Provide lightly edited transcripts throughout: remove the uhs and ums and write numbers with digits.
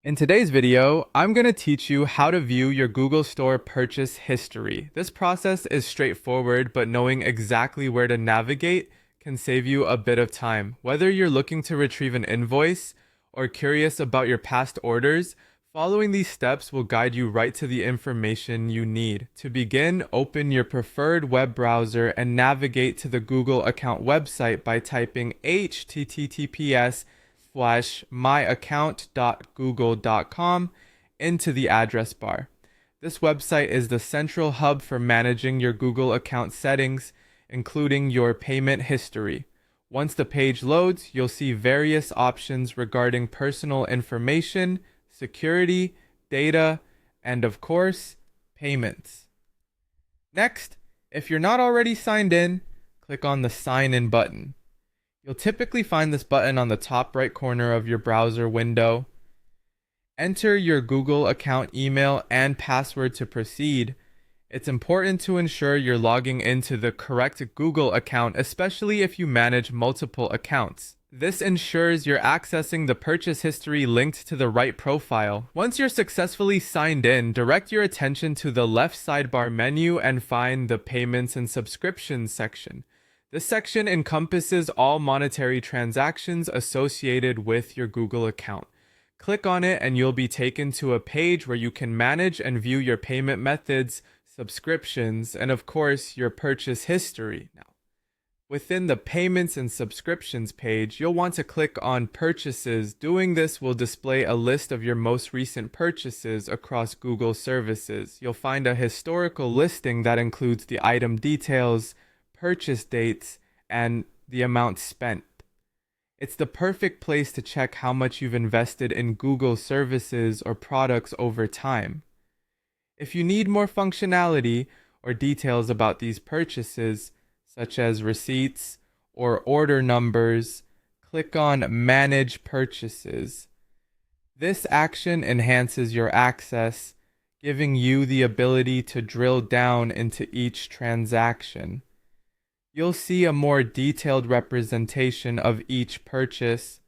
In today's video, I'm going to teach you how to view your Google Store purchase history. This process is straightforward, but knowing exactly where to navigate can save you a bit of time. Whether you're looking to retrieve an invoice or curious about your past orders, following these steps will guide you right to the information you need. To begin, open your preferred web browser and navigate to the Google account website by typing https://myaccount.google.com into the address bar. This website is the central hub for managing your Google account settings, including your payment history. Once the page loads, you'll see various options regarding personal information, security, data, and of course, payments. Next, if you're not already signed in, click on the Sign In button. You'll typically find this button on the top right corner of your browser window. Enter your Google account email and password to proceed. It's important to ensure you're logging into the correct Google account, especially if you manage multiple accounts. This ensures you're accessing the purchase history linked to the right profile. Once you're successfully signed in, direct your attention to the left sidebar menu and find the Payments and Subscriptions section. This section encompasses all monetary transactions associated with your Google account. Click on it and you'll be taken to a page where you can manage and view your payment methods, subscriptions, and of course, your purchase history. Now, within the Payments and Subscriptions page, you'll want to click on Purchases. Doing this will display a list of your most recent purchases across Google services. You'll find a historical listing that includes the item details, purchase dates, and the amount spent. It's the perfect place to check how much you've invested in Google services or products over time. If you need more functionality or details about these purchases, such as receipts or order numbers, click on Manage Purchases. This action enhances your access, giving you the ability to drill down into each transaction. You'll see a more detailed representation of each purchase,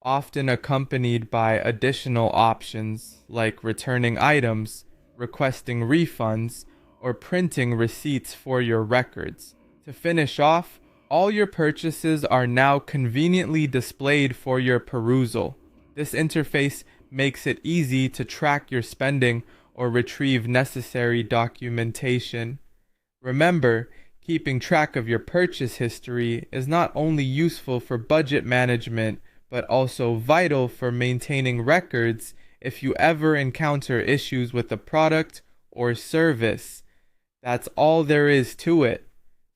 often accompanied by additional options like returning items, requesting refunds, or printing receipts for your records. To finish off, all your purchases are now conveniently displayed for your perusal. This interface makes it easy to track your spending or retrieve necessary documentation. Remember, keeping track of your purchase history is not only useful for budget management, but also vital for maintaining records if you ever encounter issues with a product or service. That's all there is to it.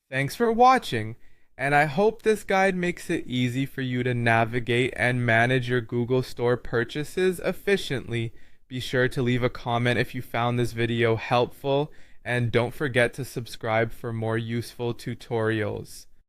Thanks for watching, and I hope this guide makes it easy for you to navigate and manage your Google Store purchases efficiently. Be sure to leave a comment if you found this video helpful, and don't forget to subscribe for more useful tutorials.